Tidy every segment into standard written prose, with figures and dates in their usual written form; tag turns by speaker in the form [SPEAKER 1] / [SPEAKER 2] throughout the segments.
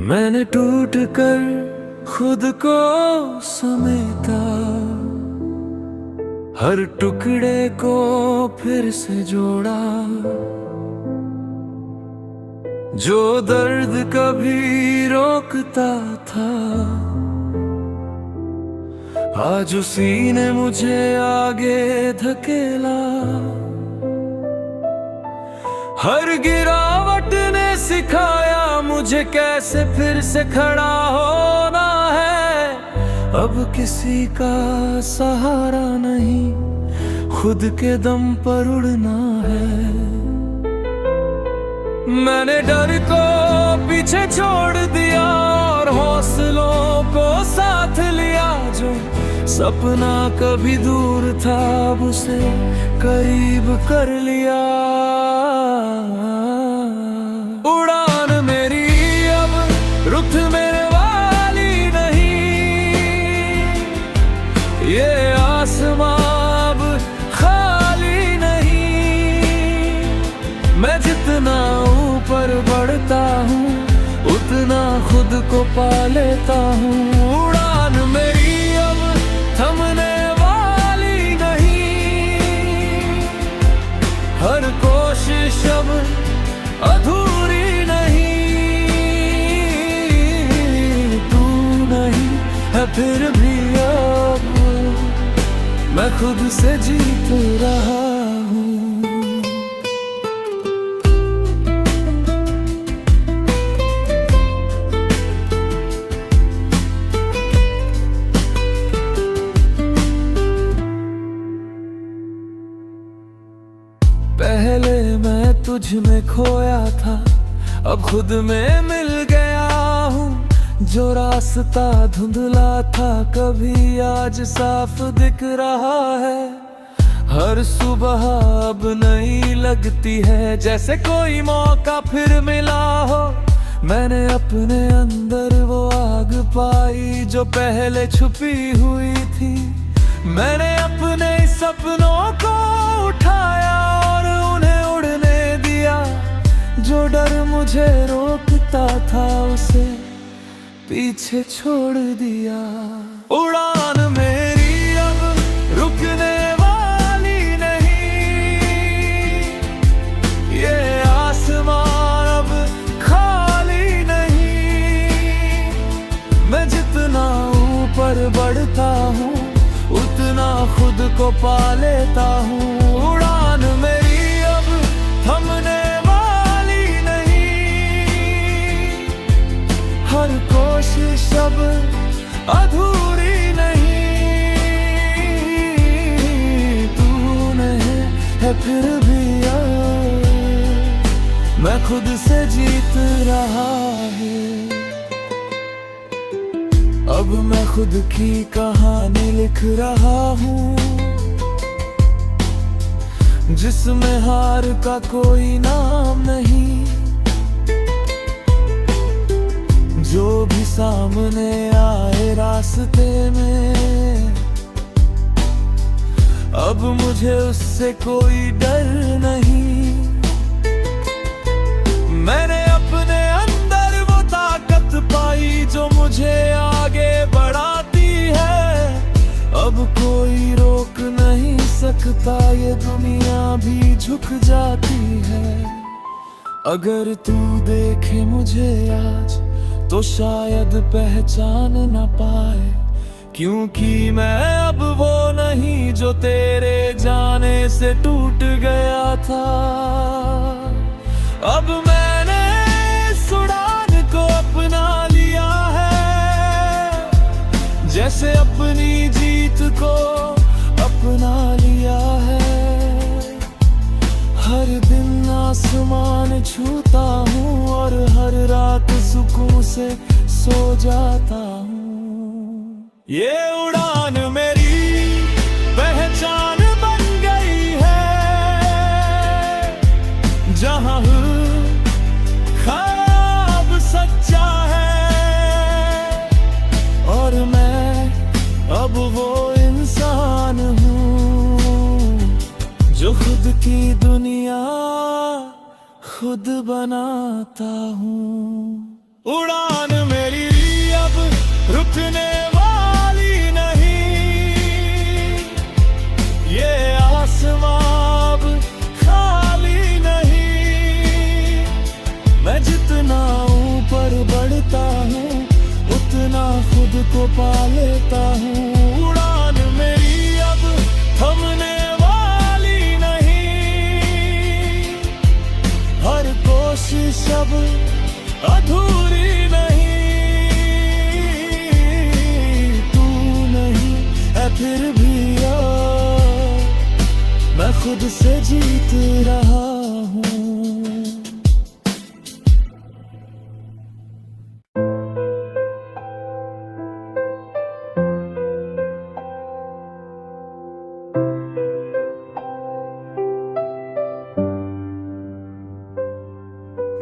[SPEAKER 1] मैंने टूट कर खुद को समेटा, हर टुकड़े को फिर से जोड़ा। जो दर्द कभी रोकता था, आज उसी ने मुझे आगे धकेला। हर गिरावट ने सिखाया मुझे कैसे फिर से खड़ा होना है। अब किसी का सहारा नहीं, खुद के दम पर उड़ना है। मैंने डर को पीछे छोड़ दिया और हौसलों को साथ लिया। जो सपना कभी दूर था, अब उसे करीब कर लिया। उड़ान मेरी अब रुक मेरे वाली नहीं, ये आसमां अब खाली नहीं। मैं जितना ऊपर बढ़ता हूँ, उतना खुद को पा लेता हूँ। उड़ान मेरी अब थमने वाली नहीं, हर कोशिश अब अधूरी नहीं। तू नहीं है फिर भी अब मैं खुद से जीत रहा हूँ। पहले मैं तुझ में खोया था, अब खुद में मिल गया हूँ। जो रास्ता धुंधला था कभी, आज साफ दिख रहा है। हर सुबह अब नई लगती है, जैसे कोई मौका फिर मिला हो। मैंने अपने अंदर वो आग पाई जो पहले छुपी हुई थी। मैंने अपने सपनों को उठाया और उन्हें उड़ने दिया। जो डर मुझे रोकता था, उसे पीछे छोड़ दिया। उड़ान मेरी अब रुकने वाली नहीं, ये आसमां अब खाली नहीं। मैं जितना ऊपर बढ़ता हूँ, उतना खुद को पा लेता हूँ। उड़ान मेरी अब थमने वाली नहीं, हर कोशिश अब अधूरी नहीं। तू नहीं है फिर भी मैं खुद से जीत रहा है। अब मैं खुद की कहानी लिख रहा हूँ, जिसमें हार का कोई नाम नहीं। जो भी सामने आए रास्ते में, अब मुझे उससे कोई डर नहीं। मैंने अपने अंदर वो ताकत पाई जो मुझे आगे बढ़ाती है। अब कोई रोक नहीं सकता, ये दुनिया भी झुक जाती है। अगर तू देखे मुझे आज, तो शायद पहचान न पाए, क्योंकि मैं अब वो नहीं जो तेरे जाने से टूट गया था। अब मैंने इस उड़ान को अपना लिया है, जैसे अपनी जीत को अपना लिया है। हर दिन आसमान छूता हूँ और हर रात सुकून से सो जाता हूँ। ये उड़ान मेरी पहचान बन गई है, जहाँ ख्वाब सच्चा है और मैं अब वो इंसान हूँ जो खुद की दुनिया खुद बनाता हूँ। उड़ान मेरी अब रुकने वाली नहीं, ये आसमां अब खाली नहीं। मैं जितना ऊपर बढ़ता हूँ उतना खुद को पा लेता हूँ। उड़ान मेरी अब थमने वाली नहीं, हर कोशिश अब अधूरी नहीं। तू नहीं है फिर भी मैं खुद से जीत रहा हूँ।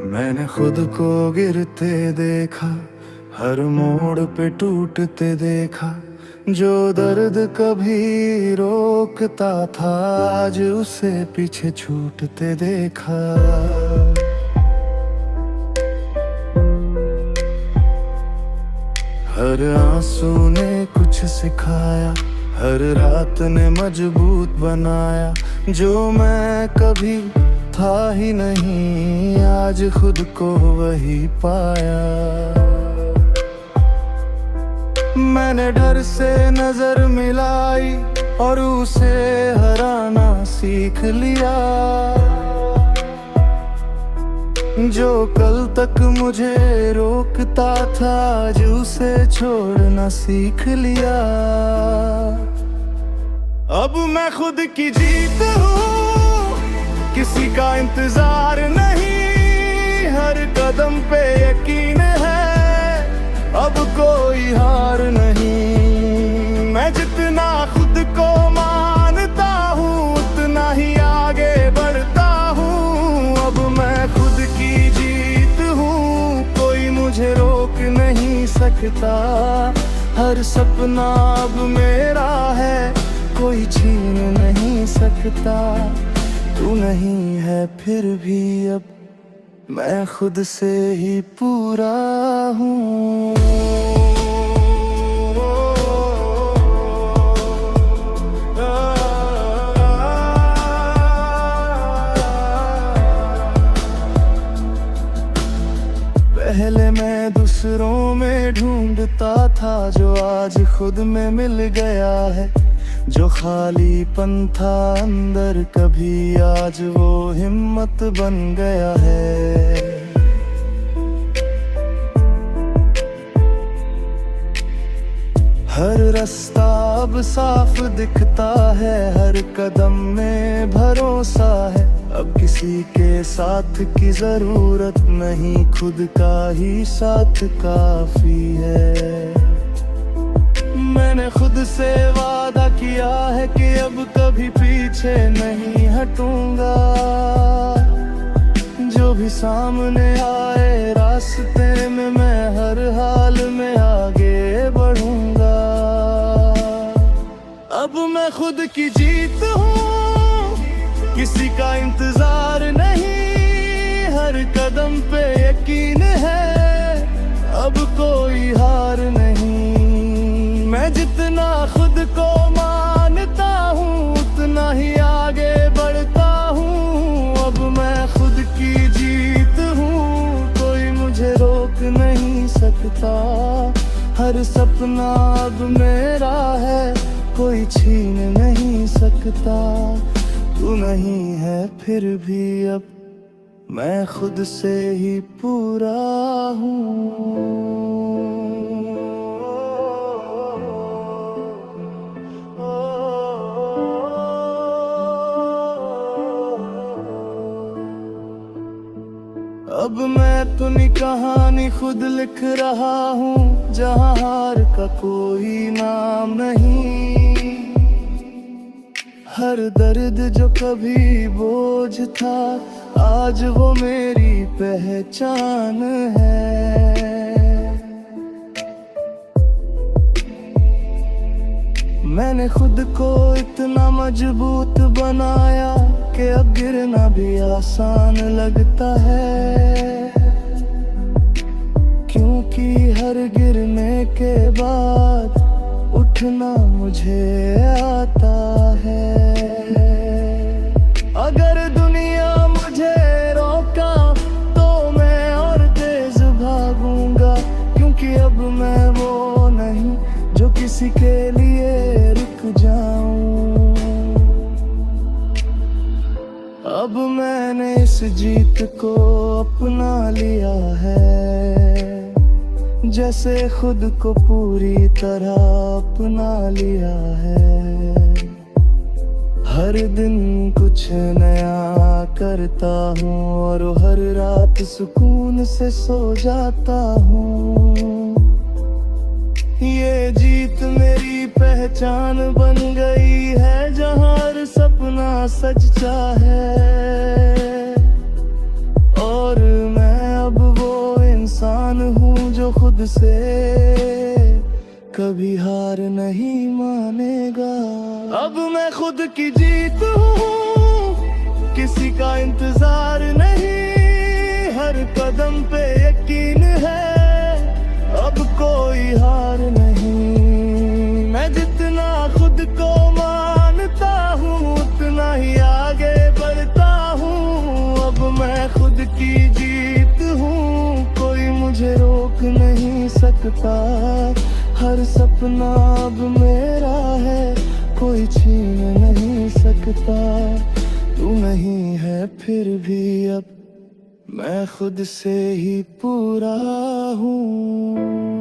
[SPEAKER 1] मैंने खुद को गिरते देखा, हर मोड़ पे टूटते देखा। जो दर्द कभी रोकता था आज उसे पीछे छूटते देखा। हर आंसू ने कुछ सिखाया, हर रात ने मजबूत बनाया। जो मैं कभी था ही नहीं आज खुद को वही पाया। मैंने डर से नजर मिलाई और उसे हराना सीख लिया। जो कल तक मुझे रोकता था आज उसे छोड़ना सीख लिया। अब मैं खुद की जीत हूँ, किसी का इंतजार नहीं। हर कदम पे यकीन है, अब कोई हार नहीं। मैं जितना खुद को मानता हूँ उतना ही आगे बढ़ता हूँ। अब मैं खुद की जीत हूँ, कोई मुझे रोक नहीं सकता। हर सपना अब मेरा है, कोई छीन नहीं सकता। तू नहीं है फिर भी अब मैं खुद से ही पूरा हूँ। पहले मैं दूसरों में ढूंढता था जो आज खुद में मिल गया है। जो खालीपन था अंदर कभी आज वो हिम्मत बन गया है। हर रास्ता अब साफ दिखता है, हर कदम में भरोसा है। अब किसी के साथ की जरूरत नहीं, खुद का ही साथ काफी है। मैंने खुद से वादा किया है कि अब कभी पीछे नहीं हटूंगा। जो भी सामने आए रास्ते में मैं हर हाल में आगे बढ़ूंगा। अब मैं खुद की जीत हूँ, किसी का इंतजार नहीं। हर कदम पे यकीन है, अब कोई हार नहीं। मैं जितना खुद को मानता हूँ उतना ही आगे बढ़ता हूँ। अब मैं खुद की जीत हूँ, कोई मुझे रोक नहीं सकता। हर सपना अब मेरा है, कोई छीन नहीं सकता। तू नहीं है फिर भी अब मैं खुद से ही पूरा हूँ। अब मैं अपनी कहानी खुद लिख रहा हूँ, जहाँ हार का कोई नाम नहीं। हर दर्द जो कभी बोझ था आज वो मेरी पहचान है। मैंने खुद को इतना मजबूत बनाया कि अब गिरना भी आसान लगता है। हर गिरने के बाद उठना मुझे आता है। अगर दुनिया मुझे रोका तो मैं और तेज भागूंगा, क्योंकि अब मैं वो नहीं जो किसी के लिए रुक जाऊं। अब मैंने इस जीत को अपना लिया है, जैसे खुद को पूरी तरह अपना लिया है। हर दिन कुछ नया करता हूँ और हर रात सुकून से सो जाता हूँ। ये जीत मेरी पहचान बन गई है, जहाँ हर सपना सच्चा है। और मैं अब वो इंसान हूँ जो खुद से कभी हार नहीं मानेगा। अब मैं खुद की जीत हूँ, किसी का इंतजार नहीं, हर कदम पे यकीन है, अब कोई हार नहीं। मैं जितना खुद को मानता हूँ उतना ही आगे बढ़ता हूँ। अब मैं खुद की जीत हूँ, कोई मुझे रोक नहीं सकता। हर सपना अब मेरा है, कोई छीन नहीं सकता। तू नहीं है फिर भी अब मैं खुद से ही पूरा हूँ।